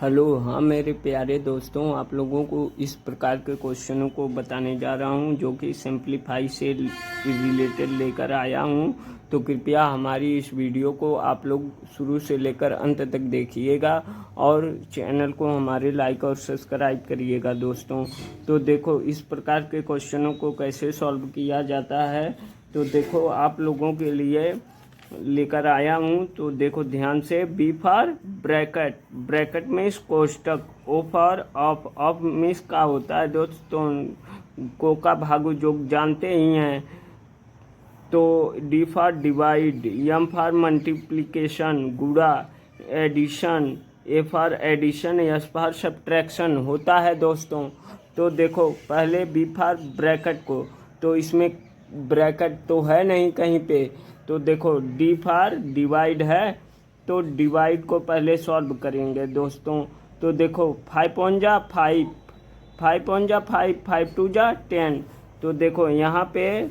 Hello. हाँ मेरे प्यारे दोस्तों, आप लोगों को इस प्रकार के क्वेश्चनों को बताने जा रहा हूँ जो कि सिंप्लीफाई से रिलेटेड लेकर आया हूँ। तो कृपया हमारी इस वीडियो को आप लोग शुरू से लेकर अंत तक देखिएगा और चैनल को हमारे लाइक और सब्सक्राइब करिएगा दोस्तों। तो देखो इस प्रकार के क्वेश्चनों को कैसे सॉल्व किया जाता है, तो देखो आप लोगों के लिए लेकर आया हूँ। तो देखो ध्यान से, B for bracket, bracket means कोष्टक, O for of, of means का होता है दोस्तों को का भाग जो जानते ही हैं। तो D for divide, M for multiplication गुणा addition, A for addition, S for subtraction होता है दोस्तों। तो देखो पहले बी फॉर ब्रैकेट को, तो इसमें ब्रैकेट तो है नहीं कहीं पे, तो देखो डी फॉर डिवाइड है, तो डिवाइड को पहले सॉल्व करेंगे दोस्तों। तो देखो 5 वन जा 5, 5 वन जा 5, 5 टू जा 10। तो देखो यहाँ पे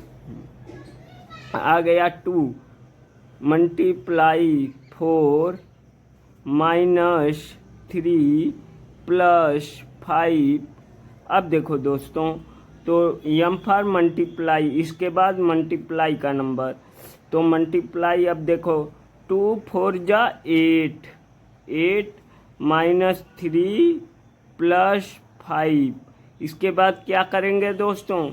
आ गया 2 मल्टीप्लाई 4 माइनस 3 प्लस 5। अब देखो दोस्तों, तो एम फॉर मल्टीप्लाई, इसके बाद मल्टीप्लाई का नंबर, तो मल्टीप्लाई अब देखो 2 4 जा 8, 8 माइनस 3 प्लस 5। इसके बाद क्या करेंगे दोस्तों,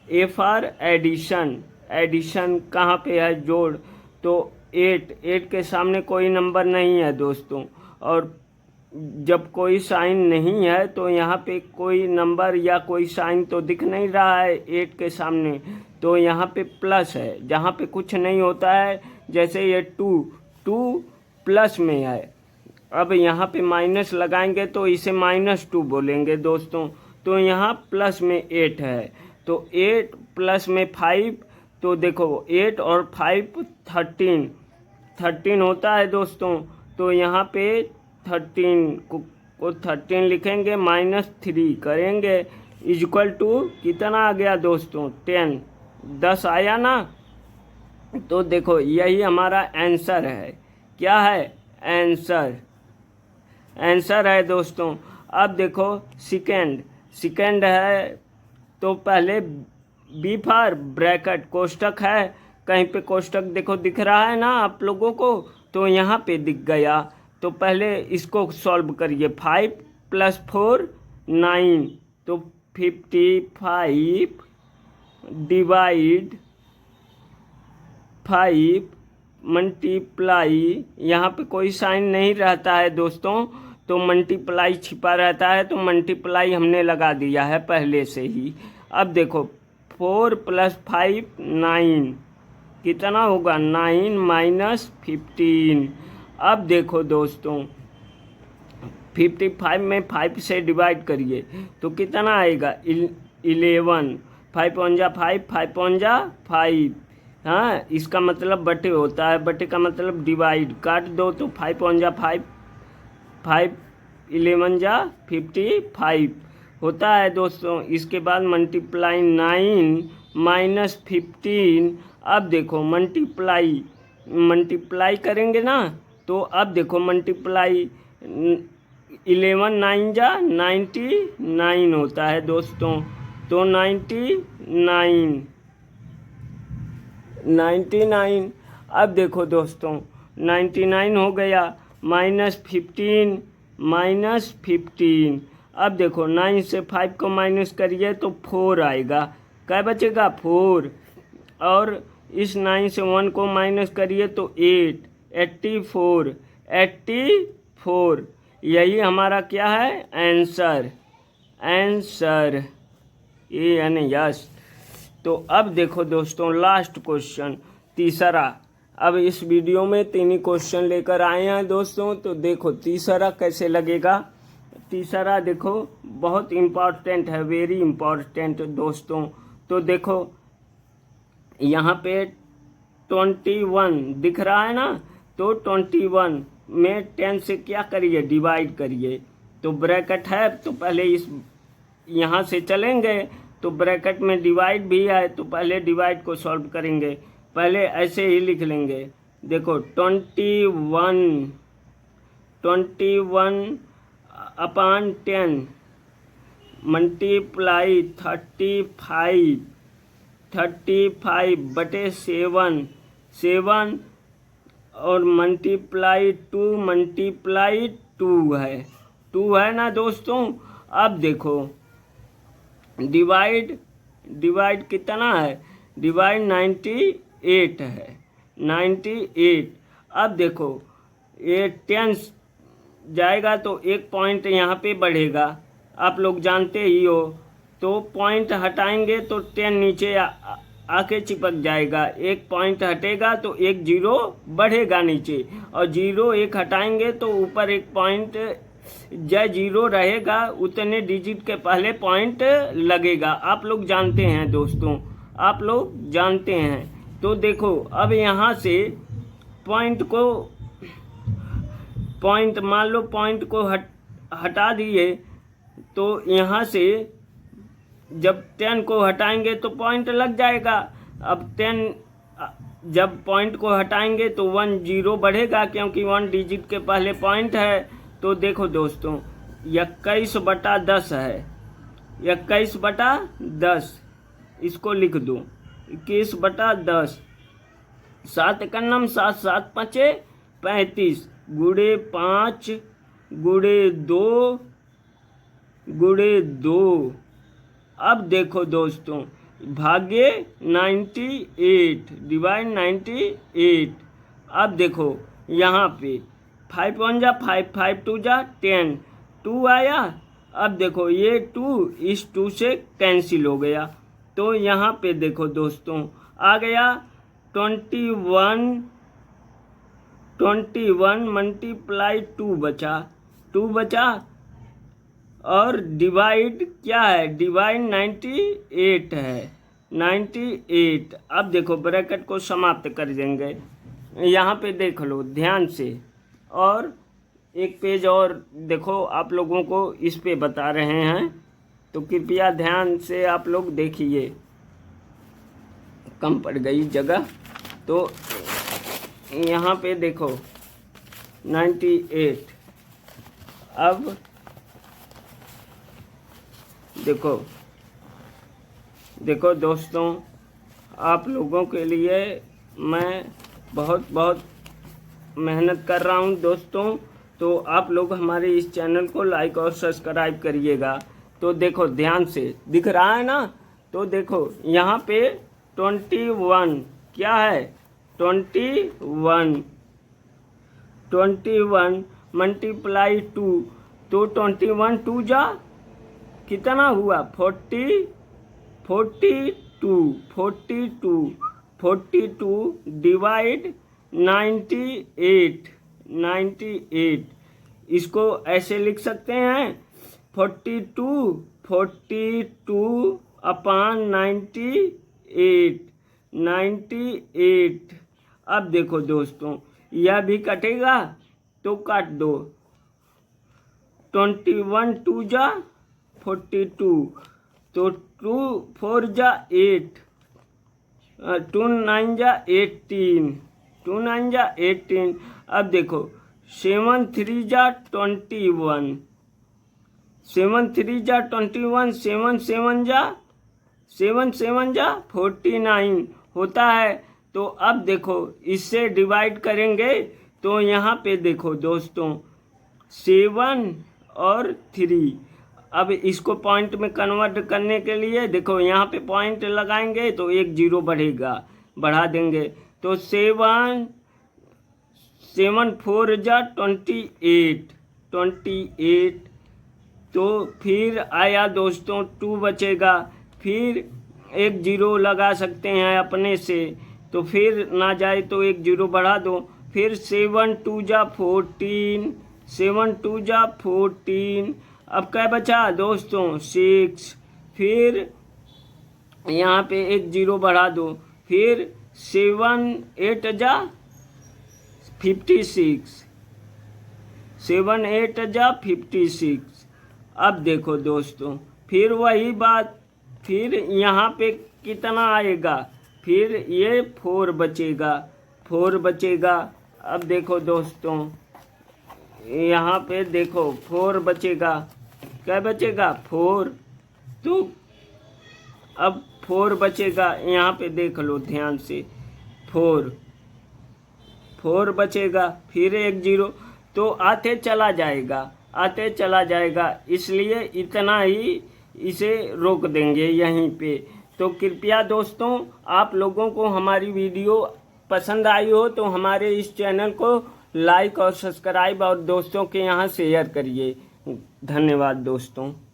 ए फॉर एडिशन, एडिशन कहाँ पे है, जोड़, तो 8, 8 के सामने कोई नंबर नहीं है दोस्तों, और जब कोई साइन नहीं है तो यहाँ पे कोई नंबर या कोई साइन तो दिख नहीं रहा है 8 के सामने, तो यहाँ पे प्लस है। जहाँ पे कुछ नहीं होता है, जैसे ये 2 प्लस में है, अब यहाँ पे माइनस लगाएंगे तो इसे -2 बोलेंगे दोस्तों। तो यहाँ प्लस में 8 है, तो 8 प्लस में 5, तो देखो 8 और 5 13 होता है दोस्तों। तो यहाँ पे 13 को 13 लिखेंगे, -3 करेंगे, इक्वल टू कितना आ गया दोस्तों, 10, 10 आया ना। तो देखो यही हमारा आंसर है। क्या है आंसर, आंसर है दोस्तों। अब देखो सेकेंड है, तो पहले बी फॉर ब्रैकेट, कोष्टक है, कहीं पे कोष्टक देखो दिख रहा है ना आप लोगों को, तो यहाँ पे दिख गया। तो पहले इसको सॉल्व करिए, 5 + 4 9, तो 55 डिवाइड 5 मल्टीप्लाई, यहाँ पे कोई साइन नहीं रहता है दोस्तों, तो मल्टीप्लाई छिपा रहता है, तो मल्टीप्लाई हमने लगा दिया है पहले से ही। अब देखो 4 + 5 9, कितना होगा 9 माइनस 15। अब देखो दोस्तों 55 में 5 से डिवाइड करिए तो कितना आएगा 11, 5 वन जा 5, 5 वन जा 5। हाँ, इसका मतलब बटे होता है, बटे का मतलब डिवाइड, काट दो तो 5 वन जा 5, 5 11 जा 55 होता है दोस्तों। इसके बाद मल्टीप्लाई 9 माइनस 15। अब देखो मल्टीप्लाई करेंगे ना, तो अब देखो मल्टीप्लाई 11 9 जा 99 होता है दोस्तों, तो 99। अब देखो दोस्तों 99 हो गया, -15। अब देखो 9 से 5 को माइनस करिए तो 4 आएगा, क्या बचेगा 4, और इस 9 से 1 को माइनस करिए तो 8, 84। यही हमारा क्या है आंसर, ये यानी यस। तो अब देखो दोस्तों लास्ट क्वेश्चन, तीसरा। अब इस वीडियो में 3 ही क्वेश्चन लेकर आए हैं दोस्तों, तो देखो तीसरा कैसे लगेगा। तीसरा देखो बहुत इम्पॉर्टेंट है, वेरी इम्पॉर्टेंट दोस्तों। तो देखो यहाँ पे 21 दिख रहा है ना, तो 21 में 10 से क्या करिए, डिवाइड करिए। तो ब्रैकेट है तो पहले इस यहाँ से चलेंगे, तो ब्रैकेट में डिवाइड भी है, तो पहले डिवाइड को सॉल्व करेंगे, पहले ऐसे ही लिख लेंगे। देखो 21 अपॉन 10 मल्टीप्लाई 35 बटे 7 और मल्टीप्लाई 2 है ना दोस्तों। अब देखो डिवाइड कितना है, डिवाइड 98 है, 98। अब देखो ये 10 जाएगा तो एक पॉइंट यहाँ पे बढ़ेगा, आप लोग जानते ही हो। तो पॉइंट हटाएंगे तो 10 नीचे आके चिपक जाएगा, एक पॉइंट हटेगा तो एक जीरो बढ़ेगा नीचे, और 0 1 हटाएंगे तो ऊपर एक पॉइंट जय 0 रहेगा, उतने डिजिट के पहले पॉइंट लगेगा। आप लोग जानते हैं दोस्तों, आप लोग जानते हैं। तो देखो अब यहाँ से पॉइंट मान लो पॉइंट को हटा दिए, तो यहाँ से जब 10 को हटाएंगे तो पॉइंट लग जाएगा। अब 10 जब पॉइंट को हटाएंगे तो 1 0 बढ़ेगा, क्योंकि 1 डिजिट के पहले पॉइंट है। तो देखो दोस्तों 21/10 है, 21/10 इसको लिख दो, 21/10। 7 एकन्नम 7, 7 5 35, गुणे 5 गुणे 2 अब देखो दोस्तों भाग्य 98 डिवाइड 98। अब देखो यहाँ पे 5 1 जा 5, 5 2 जा 10, 2 आया। अब देखो ये 2 इस 2 से कैंसिल हो गया, तो यहाँ पे देखो दोस्तों आ गया 21 मल्टीप्लाई 2 बचा और डिवाइड क्या है, डिवाइड 98 है, 98। अब देखो ब्रैकेट को समाप्त कर देंगे, यहाँ पे देख लो ध्यान से। और एक पेज और देखो, आप लोगों को इस पे बता रहे हैं तो कृपया ध्यान से आप लोग देखिए, कम पड़ गई जगह। तो यहाँ पे देखो 98। अब देखो दोस्तों, आप लोगों के लिए मैं बहुत मेहनत कर रहा हूँ दोस्तों, तो आप लोग हमारे इस चैनल को लाइक और सब्सक्राइब करिएगा। तो देखो ध्यान से, दिख रहा है ना। तो देखो यहाँ पे 21 क्या है, 21 मल्टीप्लाई 2, तो 21 2 जा कितना हुआ, 42 डिवाइड 98। इसको ऐसे लिख सकते हैं 42 अपॉन 98। अब देखो दोस्तों यह भी कटेगा तो काट दो, 21 2 जा 42, तो 2 4 जा 8, 2 9 जा 18, 2 9 जा 18। अब देखो 7 3 जा 21, 7 3 जा 21, 7 7 जा 49 होता है। तो अब देखो इससे डिवाइड करेंगे तो यहाँ पे देखो दोस्तों 7 और 3। अब इसको पॉइंट में कन्वर्ट करने के लिए देखो यहाँ पे पॉइंट लगाएंगे तो एक 0 बढ़ा देंगे। तो 7 4 जा 28। तो फिर आया दोस्तों 2 बचेगा, फिर एक 0 लगा सकते हैं अपने से, तो फिर ना जाए तो एक 0 बढ़ा दो। फिर 7 2 जा 14, 7 2 जा 14। अब क्या बचा दोस्तों 6, फिर यहाँ पे एक 0 बढ़ा दो। फिर 7 8 जा 56, 7 8 जा 56। अब देखो दोस्तों फिर वही बात, फिर यहाँ पे कितना आएगा, फिर ये 4 बचेगा। अब देखो दोस्तों यहाँ पे देखो 4 बचेगा, क्या बचेगा 4। तो अब 4 बचेगा, यहाँ पे देख लो ध्यान से, 4 बचेगा, फिर एक 0, तो आते चला जाएगा, आते चला जाएगा, इसलिए इतना ही इसे रोक देंगे यहीं पे। तो कृपया दोस्तों, आप लोगों को हमारी वीडियो पसंद आई हो तो हमारे इस चैनल को लाइक और सब्सक्राइब और दोस्तों के यहाँ शेयर करिए। धन्यवाद दोस्तों।